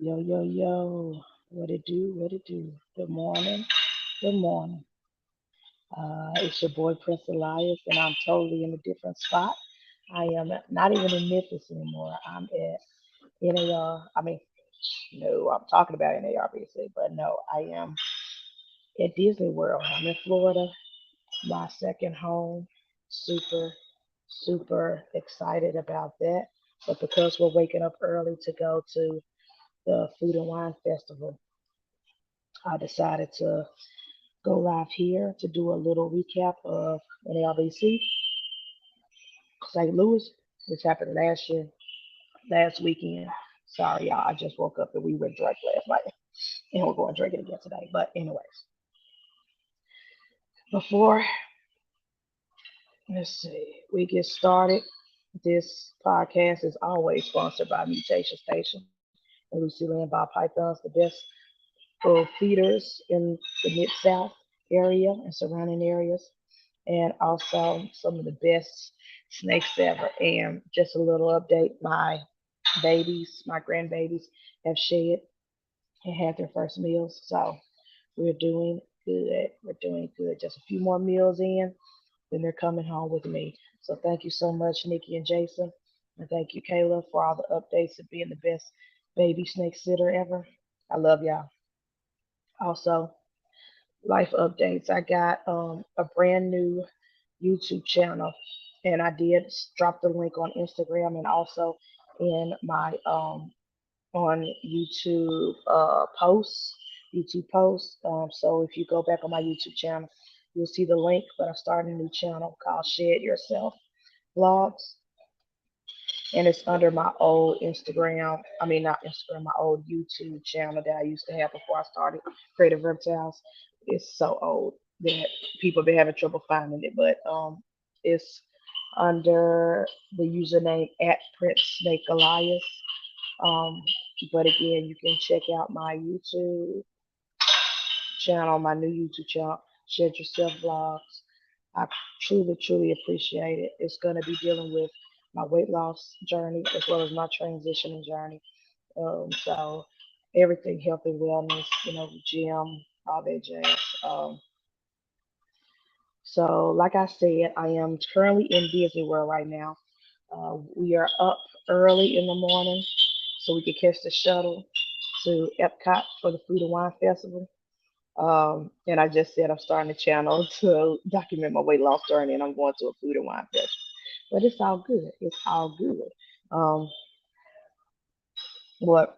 Yo, yo, yo. What it do? What it do? Good morning. Good morning. It's your boy Prince Elias, and I'm totally in a different spot. I am not even in Memphis anymore. I'm at NAR. No, I'm talking about NARBC, but no, I am at Disney World. I'm in Florida, my second home. Super, super excited about that. But because we're waking up early to go to the Food and Wine Festival, I decided to go live here to do a little recap of NARBC St. Louis, which happened last weekend. Sorry, y'all. I just woke up and we went drunk last night, and we're going drinking again today. But anyways, before let's see, we get started. This podcast is always sponsored by Mutation Station and Lucy Land Ball Pythons, the best feeders in the Mid South area and surrounding areas, and also some of the best snakes ever. And just a little update, my grandbabies have shed and had their first meals. So we're doing good. We're doing good. Just a few more meals in, then they're coming home with me. So thank you so much, Nikki and Jason. And thank you, Kayla, for all the updates and being the best baby snake sitter ever. I love y'all. Also, life updates. I got a brand new YouTube channel, and I did drop the link on Instagram and also in my on YouTube posts. So if you go back on my YouTube channel, you'll see the link. But I started a new channel called Shed Yourself Vlogs, and it's under my old Instagram. I mean, not Instagram, my old YouTube channel that I used to have before I started Creative Reptiles. It's so old that people been having trouble finding it, but it's under the username at Prince Snake Elias. Um, but again, you can check out my YouTube channel, my new YouTube channel, Shed Yourself Vlogs. I truly, truly appreciate it. It's going to be dealing with my weight loss journey as well as my transitioning journey. So everything health and wellness, gym, all that jazz. So like I said, I am currently in Disney World right now. We are up early in the morning so we can catch the shuttle to Epcot for the Food and Wine Festival. And I just said I'm starting a channel to document my weight loss journey, and I'm going to a food and wine festival. But it's all good. It's all good. Um, what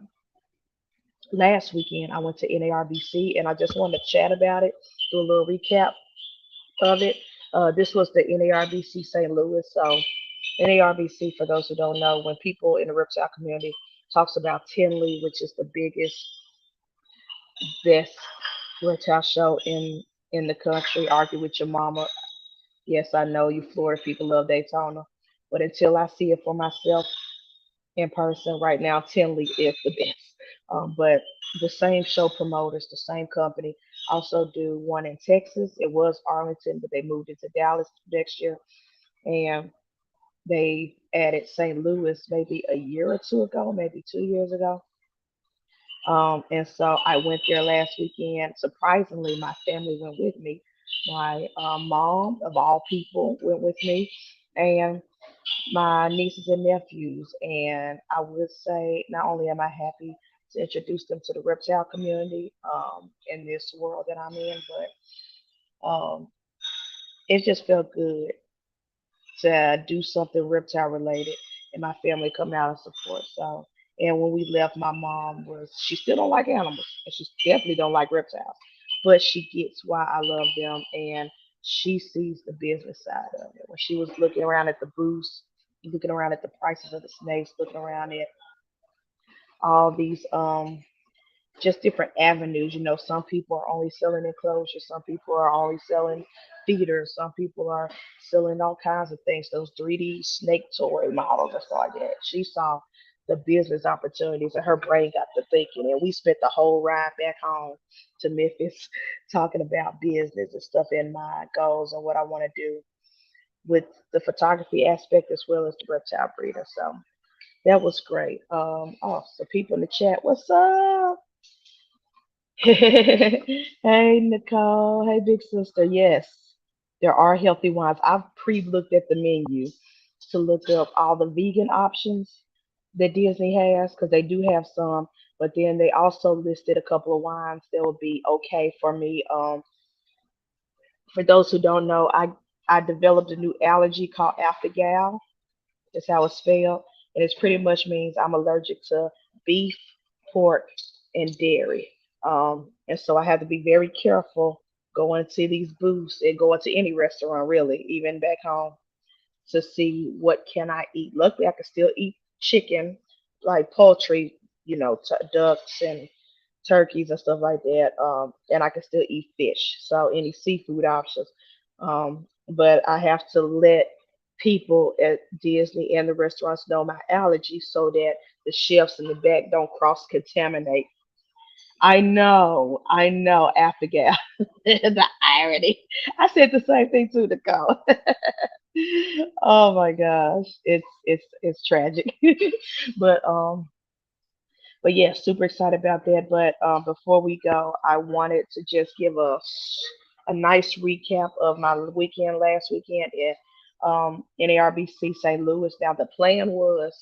Last weekend I went to NARBC, and I just wanted to chat about it, do a little recap of it. This was the NARBC St. Louis. So NARBC, for those who don't know, when people in the reptile community talks about Tinley, which is the biggest, best reptile show in the country, argue with your mama. Yes, I know you Florida people love Daytona, but until I see it for myself in person, right now, Tinley is the best. But the same show promoters, the same company, also do one in Texas. It was Arlington, but they moved it to Dallas next year, and they added St. Louis maybe a year or two ago, maybe 2 years ago. And so I went there last weekend. Surprisingly, my family went with me. My mom, of all people, went with me, and my nieces and nephews. And I would say, not only am I happy to introduce them to the reptile community in this world that I'm in, but it just felt good to do something reptile related and my family come out and support. So, and when we left, my mom was, she still don't like animals and she definitely don't like reptiles, but she gets why I love them, and she sees the business side of it. When she was looking around at the booths, looking around at the prices of the snakes, looking around at all these just different avenues. Some people are only selling enclosures, some people are only selling feeders, some people are selling all kinds of things, those 3D snake toy models and stuff like that. She saw the business opportunities and her brain got to thinking, and we spent the whole ride back home to Memphis talking about business and stuff and my goals and what I want to do with the photography aspect as well as the reptile breeder. So That was great. Oh, so people in the chat, what's up? Hey, Nicole. Hey, big sister. Yes, there are healthy wines. I've pre-looked at the menu to look up all the vegan options that Disney has because they do have some. But then they also listed a couple of wines that would be okay for me. For those who don't know, I developed a new allergy called aftergal. That's how it's spelled, and it pretty much means I'm allergic to beef, pork, and dairy. And so I have to be very careful going to these booths and going to any restaurant really, even back home, to see what can I eat. Luckily, I can still eat chicken, like poultry, ducks and turkeys and stuff like that. And I can still eat fish, so any seafood options. But I have to let people at Disney and the restaurants know my allergies so that the chefs in the back don't cross contaminate. I know, Aftergap. The irony. I said the same thing too, Nicole. Oh my gosh, it's tragic. but um, but yeah, super excited about that. But before we go, I wanted to just give a nice recap of my weekend last weekend in NARBC St. Louis. Now the plan was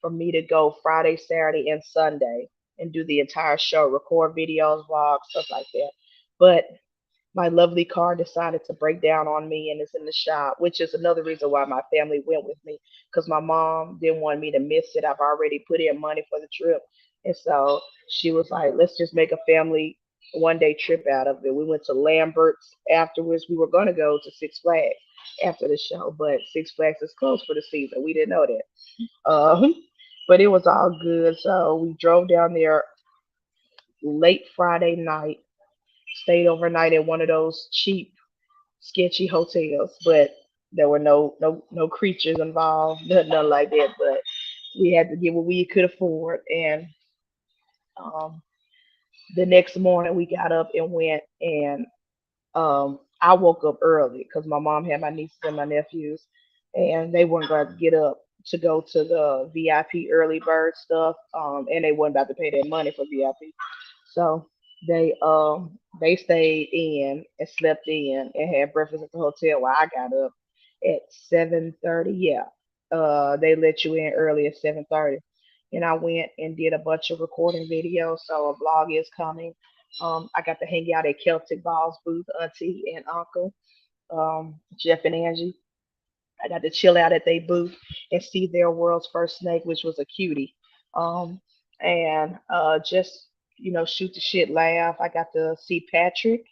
for me to go Friday, Saturday, and Sunday and do the entire show, record videos, vlogs, stuff like that. But my lovely car decided to break down on me and it's in the shop, which is another reason why my family went with me because my mom didn't want me to miss it. I've already put in money for the trip. And so she was like, let's just make a family 1 day trip out of it. We went to Lambert's afterwards. We were going to go to Six Flags after the show, but Six Flags is closed for the season. We didn't know that. But it was all good. So we drove down there late Friday night, stayed overnight at one of those cheap sketchy hotels, but there were no creatures involved, nothing like that. But we had to get what we could afford, and um, the next morning we got up and went, and I woke up early because my mom had my nieces and my nephews, and they weren't going to get up to go to the VIP early bird stuff, and they weren't about to pay their money for VIP. So they stayed in and slept in and had breakfast at the hotel while I got up at 7:30. Yeah. They let you in early at 7:30. And I went and did a bunch of recording videos, so a vlog is coming. I got to hang out at Celtic Balls booth, Auntie and Uncle, Jeff and Angie. I got to chill out at their booth and see their world's first snake, which was a cutie. Um, and just shoot the shit, laugh. I got to see Patrick,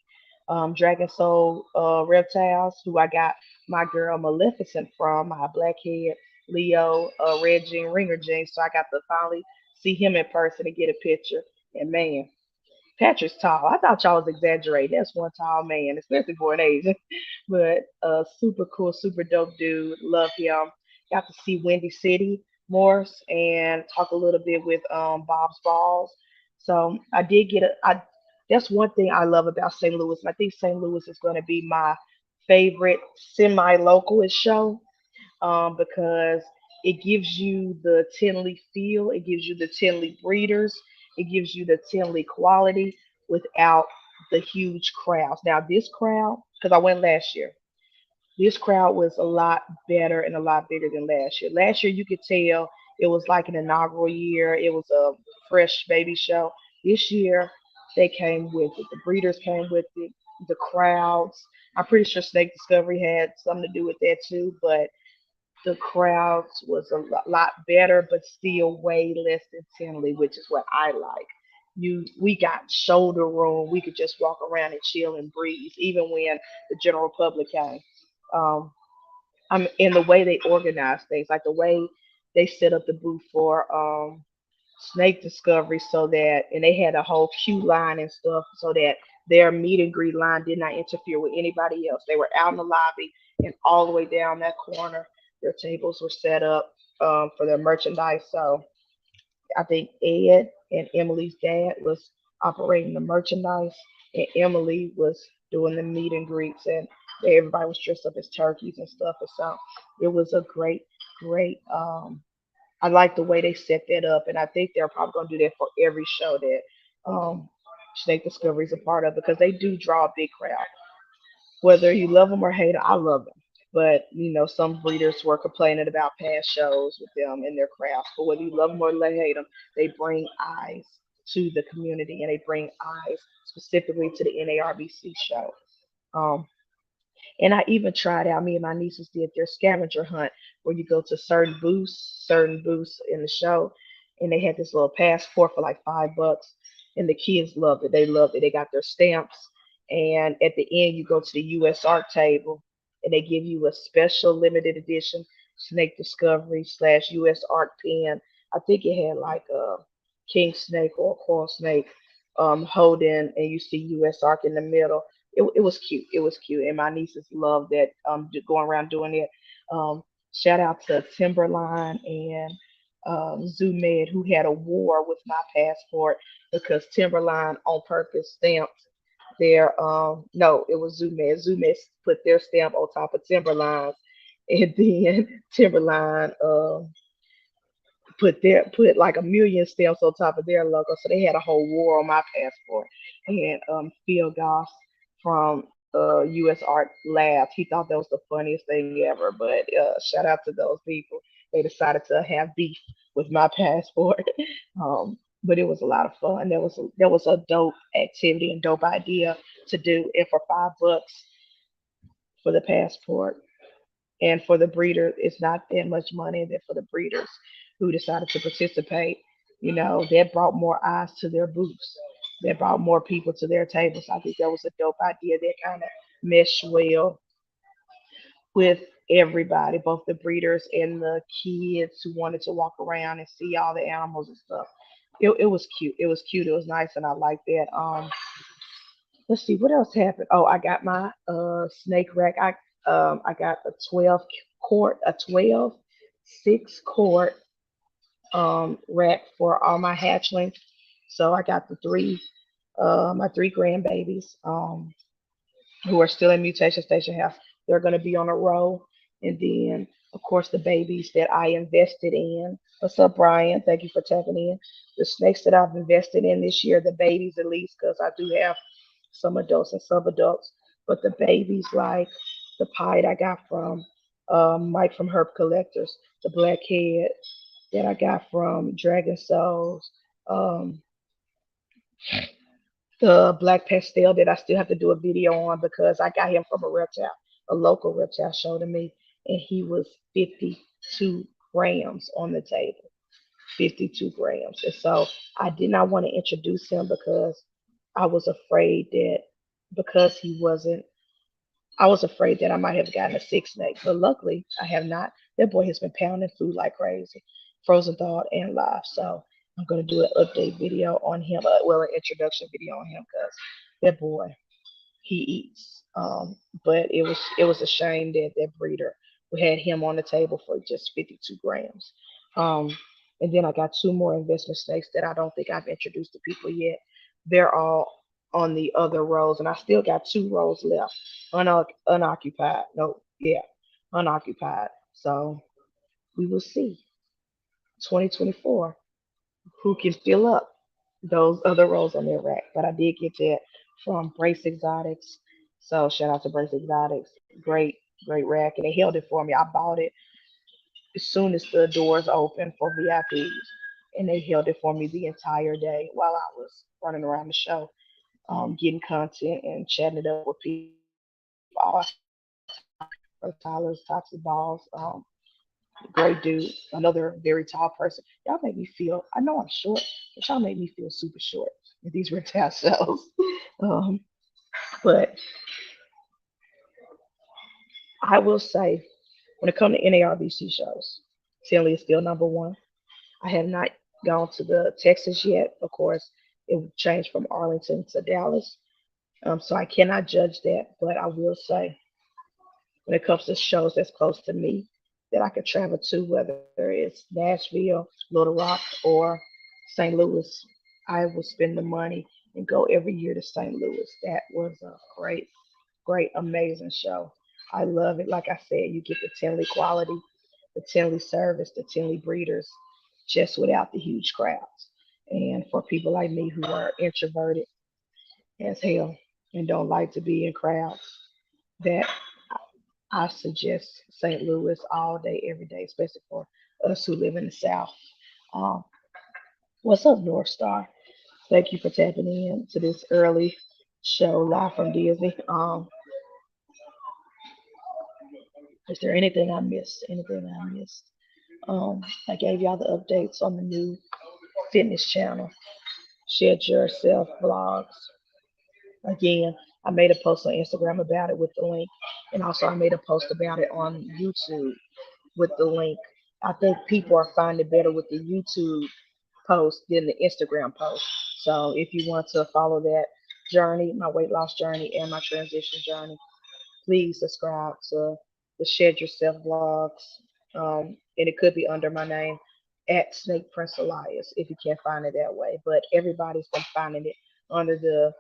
Dragon Soul Reptiles, who I got my girl Maleficent from, my blackhead Leo Red Jean Ringer Jean. So I got to finally see him in person and get a picture. And man, Patrick's tall. I thought y'all was exaggerating. That's one tall man, especially for an Asian. But super cool, super dope dude. Love him. Got to see Windy City Morse and talk a little bit with Bob's Balls. So I did get a. I That's one thing I love about St. Louis, and I think St. Louis is going to be my favorite semi-localist show because it gives you the Tinley feel, it gives you the Tinley breeders, it gives you the Tinley quality without the huge crowds. Now, this crowd, because I went last year, this crowd was a lot better and a lot bigger than last year. Last year, you could tell it was like an inaugural year, it was a fresh baby show. This year, they came with it, the breeders came with it, the crowds. I'm pretty sure Snake Discovery had something to do with that too, but the crowds was a lot better, but still way less than Tinley, which is what I like. We got shoulder room. We could just walk around and chill and breathe, even when the general public came. Um, I'm in the way they organize things, like the way they set up the booth for snake discovery, so that and they had a whole queue line and stuff, so that their meet and greet line did not interfere with anybody else. They were out in the lobby and all the way down that corner. Their tables were set up for their merchandise. So I think Ed and Emily's dad was operating the merchandise, and Emily was doing the meet and greets, and everybody was dressed up as turkeys and stuff. And so it was a great, great I like the way they set that up, and I think they're probably gonna do that for every show that um, Snake Discovery is a part of because they do draw a big crowd. Whether you love them or hate them, I love them. But some breeders were complaining about past shows with them and their crafts. But whether you love them or hate them, they bring eyes to the community and they bring eyes specifically to the NARBC show. Um, and I even tried out, me and my nieces did their scavenger hunt where you go to certain booths in the show, and they had this little passport for like $5. And the kids loved it. They loved it. They got their stamps. And at the end, you go to the US Art table and they give you a special limited edition Snake Discovery / US Art pen. I think it had like a king snake or a coral snake holding, and you see US Arc in the middle. It was cute. It was cute, and my nieces loved that. Going around doing it. Shout out to Timberline and Zoo Med who had a war with my passport because Timberline on purpose stamped their no, it was Zoo Med. Zoo Med put their stamp on top of Timberline's, and then Timberline put like a million stamps on top of their logo. So they had a whole war on my passport. And Phil Goss from US Art Labs, he thought that was the funniest thing ever. But shout out to those people. They decided to have beef with my passport. But it was a lot of fun. There was a dope activity and dope idea to do. And for $5 for the passport, and for the breeder, it's not that much money. And then for the breeders who decided to participate, that brought more eyes to their booths. That brought more people to their tables. I think that was a dope idea that kind of meshed well with everybody, both the breeders and the kids who wanted to walk around and see all the animals and stuff. It was cute. It was cute. It was nice, and I like that. Let's see what else happened. Oh, I got my snake rack. I got a 12 quart rack for all my hatchlings. So I got the three my three grandbabies who are still in mutation station house. They're going to be on a row, and then of course the babies that I invested in. What's up, Brian? Thank you for tapping in. The snakes that I've invested in this year, the babies at least, because I do have some adults and sub-adults, but the babies like the pie that I got from Mike from Herb Collectors, the blackhead that I got from Dragon Souls, um, the black pastel that I still have to do a video on because I got him from a local reptile show to me, and he was 52 grams on the table. 52 grams. And so I did not want to introduce him because I was afraid that because he wasn't, I was afraid that I might have gotten a sick snake. But luckily, I have not. That boy has been pounding food like crazy, frozen thawed and live. So I'm going to do an update video on him, well, an introduction video on him because that boy, he eats. But it was a shame that that breeder had him on the table for just 52 grams. Um, and then I got two more investment snakes that I don't think I've introduced to people yet. They're all on the other rows, and I still got two rows left, unoccupied. No, yeah, unoccupied. So we will see. 2024, who can fill up those other rows on their rack. But I did get that from Brace Exotics. So shout out to Brace Exotics. Great, great rack. And they held it for me. I bought it as soon as the doors opened for VIPs. And they held it for me the entire day while I was running around the show, getting content and chatting it up with people of all types. Tyler's Toxic Balls, great dude, another very tall person. Y'all make me feel, I know I'm short, but y'all make me feel super short with these reptile shows. um, but I will say, when it comes to NARBC shows, Tinley is still number one. I have not gone to the Texas yet. Of course, it changed from Arlington to Dallas. So I cannot judge that, but I will say when it comes to shows that's close to me that I could travel to, whether it's Nashville, Little Rock, or St. Louis. I will spend the money and go every year to St. Louis. That was a great, great, amazing show. I love it. Like I said, you get the Tinley quality. the Tinley service, the Tinley breeders, just without the huge crowds. And for people like me who are introverted as hell and don't like to be in crowds, that I suggest St. Louis all day, every day, especially for us who live in the South. Um, what's up, North Star? Thank you for tapping in to this early show live from Disney. Is there anything I missed? Anything I missed? I gave y'all the updates on the new fitness channel. Shed Yourself vlogs. Again, I made a post on Instagram about it with the link, and also I made a post about it on YouTube with the link. I think people are finding better with the YouTube post than the Instagram post. So if you want to follow that journey, my weight loss journey and my transition journey, please subscribe to the Shed Yourself vlogs. And it could be under my name at Snake Prince Elias if you can't find it that way. But everybody's been finding it under the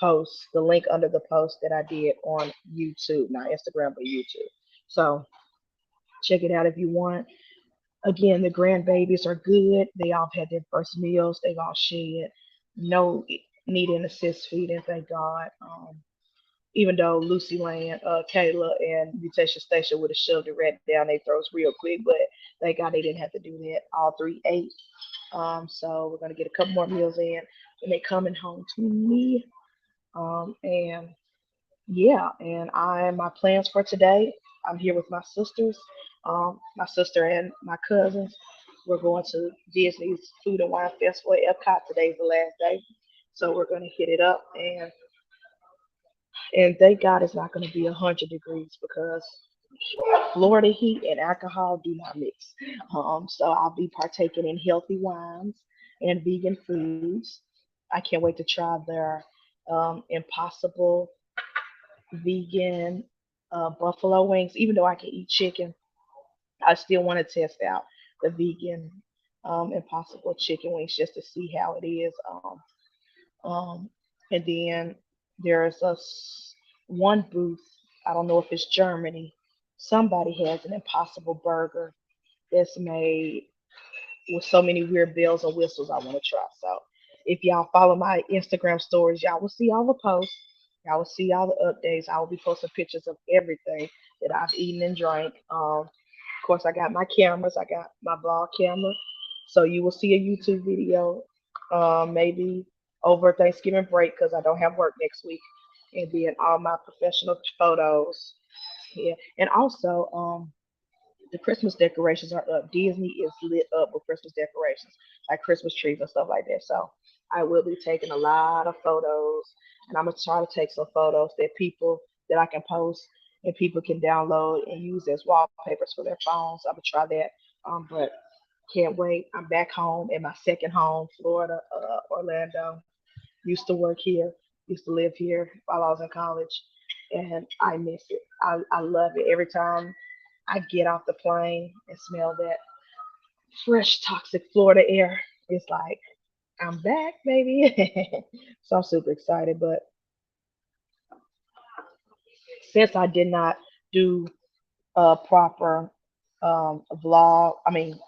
post, the link under the post that I did on YouTube, not Instagram, but YouTube. So check it out if you want. Again, the grandbabies are good. They all had their first meals. They've all shed. No needing assist feeding, thank God. Even though Lucy Land, Kayla, and Mutation Station would have shoved it right down their throats real quick, but thank God they didn't have to do that. All three ate. So we're gonna get a couple more meals in, and they coming home to me. And yeah, and my plans for today. I'm here with my sisters, my sister and my cousins. We're going to Disney's Food and Wine Festival at Epcot. Today's the last day, so we're gonna hit it up and thank God it's not gonna be 100 degrees because Florida heat and alcohol do not mix. So I'll be partaking in healthy wines and vegan foods. I can't wait to try their impossible vegan buffalo wings. Even though I can eat chicken, I still want to test out the vegan impossible chicken wings just to see how it is. Um, and then there's one booth. I don't know if it's Germany. Somebody has an impossible burger that's made with so many weird bells and whistles I want to try. So if y'all follow my Instagram stories, y'all will see all the posts. Y'all will see all the updates. I will be posting pictures of everything that I've eaten and drank. Of course, I got my cameras. I got my vlog camera. So you will see a YouTube video maybe over Thanksgiving break because I don't have work next week. And then all my professional photos. Yeah. And also, the Christmas decorations are up. Disney is lit up with Christmas decorations, like Christmas trees and stuff like that. So I will be taking a lot of photos, and I'm gonna try to take some photos that I can post and people can download and use as wallpapers for their phones. I'm gonna try that. But can't wait. I'm back home in my second home, Florida, Orlando. Used to work here, used to live here while I was in college, and I miss it. I love it. Every time I get off the plane and smell that fresh, toxic Florida air, it's like, I'm back, baby. So I'm super excited. But since I did not do a proper vlog, I mean,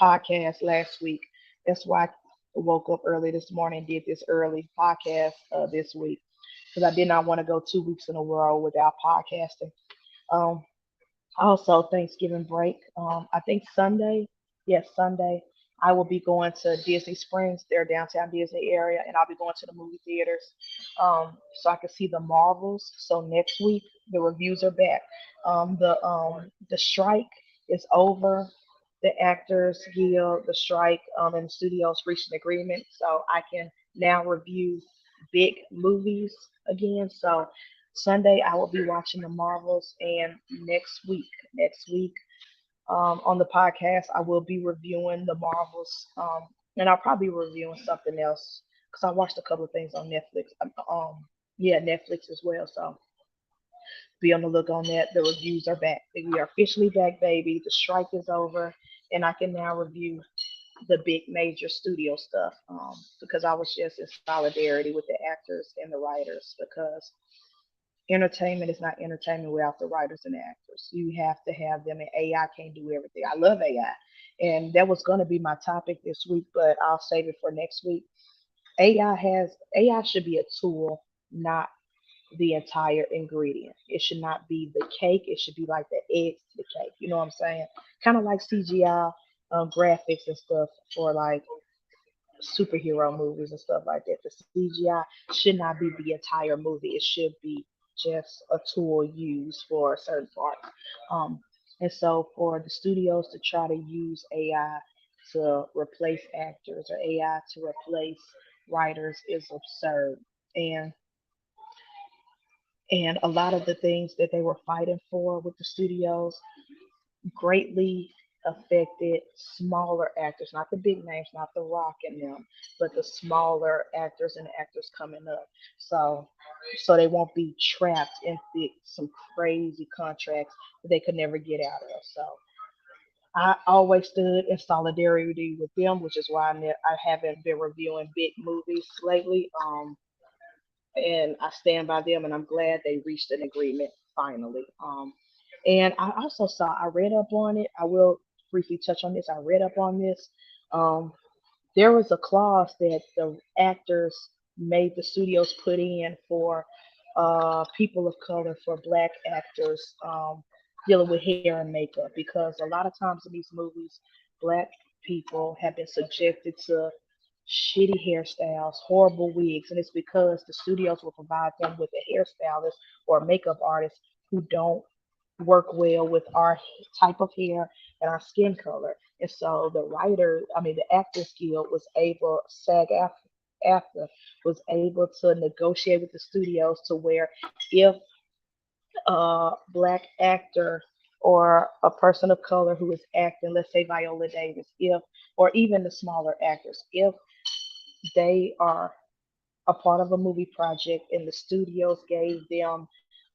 podcast last week, that's why I woke up early this morning and did this early podcast this week because I did not want to go 2 weeks in a row without podcasting. Um, Also, Thanksgiving break. I think Sunday, yes, Sunday, I will be going to Disney Springs, their downtown Disney area, and I'll be going to the movie theaters so I can see the Marvels. So next week, the reviews are back. The strike is over. The Actors Guild, the strike, and the studios reached an agreement, so I can now review big movies again. So Sunday, I will be watching the Marvels, and next week, on the podcast, I will be reviewing the Marvels, and I'll probably be reviewing something else because I watched a couple of things on Netflix. Yeah, Netflix as well. So be on the look on that. The reviews are back. We are officially back, baby. The strike is over, and I can now review the big major studio stuff because I was just in solidarity with the actors and the writers because Entertainment is not entertainment without the writers and the actors. You have to have them, and AI can't do everything. I love AI, and that was going to be my topic this week, but I'll save it for next week. AI should be a tool, not the entire ingredient. It should not be the cake. It should be like the eggs to the cake. You know what I'm saying? Kind of like CGI graphics and stuff for like superhero movies and stuff like that. The CGI should not be the entire movie. It should be just a tool used for certain parts. Um, and so for the studios to try to use AI to replace actors or AI to replace writers is absurd. And and a lot of the things that they were fighting for with the studios greatly affected smaller actors, not the big names, not The Rock and them, but the smaller actors and actors coming up. So, so they won't be trapped into some crazy contracts that they could never get out of. So, I always stood in solidarity with them, which is why I haven't been reviewing big movies lately. And I stand by them, and I'm glad they reached an agreement finally. And I read up on it. I will briefly touch on this. I read up on this. Um, there was a clause that the actors made the studios put in for people of color, for black actors dealing with hair and makeup, because a lot of times in these movies, black people have been subjected to shitty hairstyles, horrible wigs, and it's because the studios will provide them with a hairstylist or makeup artist who don't work well with our type of hair and our skin color. And so the Actors Guild was able, after was able to negotiate with the studios to where if a black actor or a person of color who is acting, let's say Viola Davis, if or even the smaller actors, if they are a part of a movie project and the studios gave them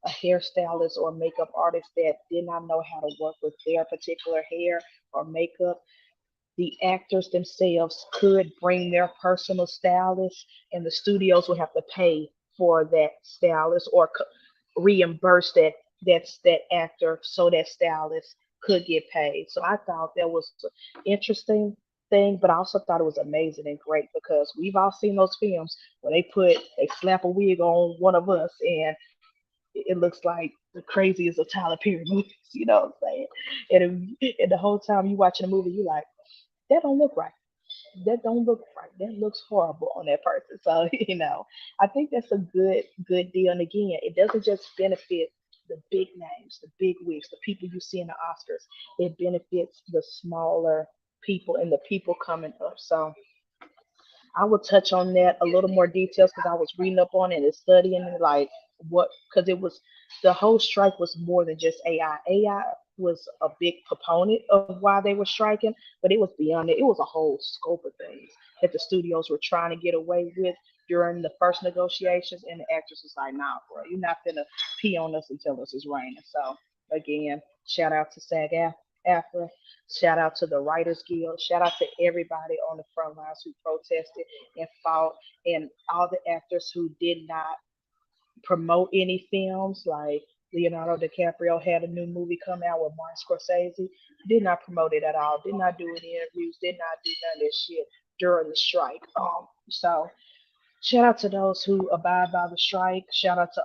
a hairstylist or makeup artist that did not know how to work with their particular hair or makeup, the actors themselves could bring their personal stylist, and the studios would have to pay for that stylist or reimburse that actor so that stylist could get paid. So I thought that was an interesting thing, but I also thought it was amazing and great because we've all seen those films where they slap a wig on one of us and it looks like the craziest of Tyler Perry movies. You know what I'm saying? And the whole time you watching the movie, you like, that don't look right. That don't look right. That looks horrible on that person. So I think that's a good deal. And again, it doesn't just benefit the big names, the big wigs, the people you see in the Oscars. It benefits the smaller people and the people coming up. So I will touch on that a little more details because I was reading up on it and studying it, like what, because it was the whole strike was more than just AI. AI was a big proponent of why they were striking, but it was beyond it. It was a whole scope of things that the studios were trying to get away with during the first negotiations, and the actress was like, "Nah, bro, you're not gonna pee on us and tell us it's raining." So again, shout out to SAG-AFTRA. Shout out to the Writers Guild. Shout out to everybody on the front lines who protested and fought, and all the actors who did not promote any films. Like Leonardo DiCaprio had a new movie come out with Martin Scorsese. Did not promote it at all. Did not do any interviews. Did not do none of this shit during the strike. So shout out to those who abide by the strike. Shout out to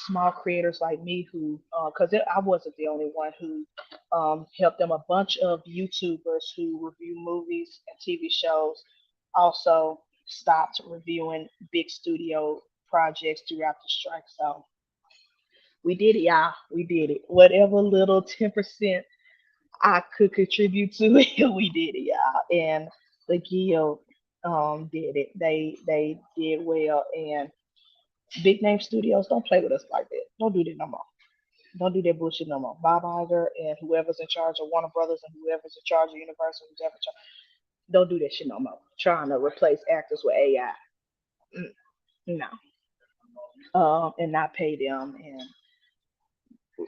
small creators like me who, because I wasn't the only one who helped them. A bunch of YouTubers who review movies and TV shows also stopped reviewing big studio projects throughout the strike. So we did it, y'all. We did it. Whatever little 10% I could contribute to it, we did it, y'all. And the guild did it. They did well, and big name studios don't play with us like that. Don't do that no more. Don't do that bullshit no more. Bob Iger and whoever's in charge of Warner Brothers and whoever's in charge of Universal, whoever's in charge, don't do that shit no more. Trying to replace actors with AI. No. And not pay them and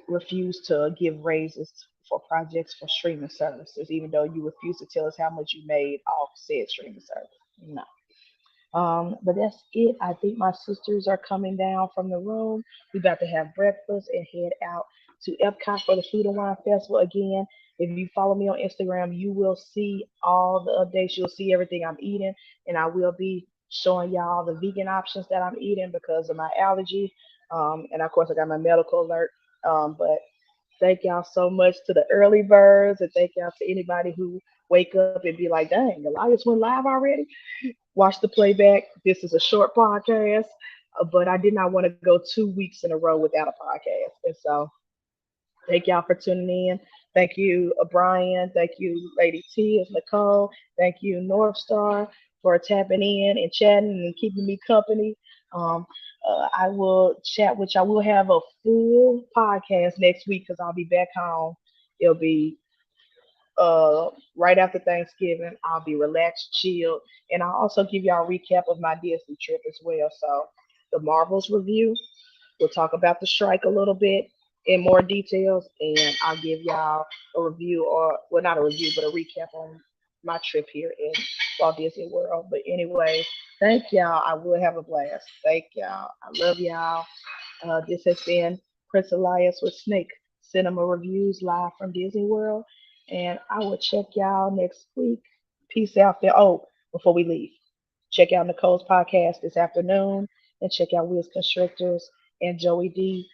refuse to give raises for projects for streaming services, even though you refuse to tell us how much you made off said streaming service. No. But that's it. I think my sisters are coming down from the room. We about to have breakfast and head out to Epcot for the Food and Wine Festival again. If you follow me on Instagram, you will see all the updates. You'll see everything I'm eating, and I will be showing y'all the vegan options that I'm eating because of my allergy. And of course, I got my medical alert. But thank y'all so much to the early birds, and thank y'all to anybody who wake up and be like, "Dang, Elias went live already." Watch the playback. This is a short podcast, but I did not want to go 2 weeks in a row without a podcast. And so thank y'all for tuning in. Thank you, Brian. Thank you, Lady T, as Nicole. Thank you, North Star, for tapping in and chatting and keeping me company. Um, I will chat with y'all. We'll have a full podcast next week because I'll be back home. It'll be right after Thanksgiving. I'll be relaxed, chilled, and I'll also give y'all a recap of my Disney trip as well. So the Marvels review. We'll talk about the strike a little bit in more details, and I'll give y'all a review, or well, not a review, but a recap on my trip here in Walt Disney World. But anyways, thank y'all. I will have a blast. Thank y'all. I love y'all. This has been Prince Elias with Snake Cinema Reviews live from Disney World. And I will check y'all next week. Peace out there. Oh, before we leave, check out Nicole's podcast this afternoon and check out Wiz Constrictors and Joey D.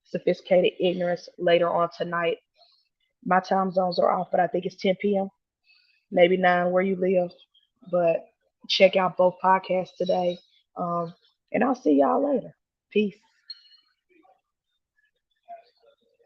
Sophisticated Ignorance later on tonight. My time zones are off, but I think it's 10 p.m., maybe 9 where you live. But check out both podcasts today. Um, and I'll see y'all later. Peace.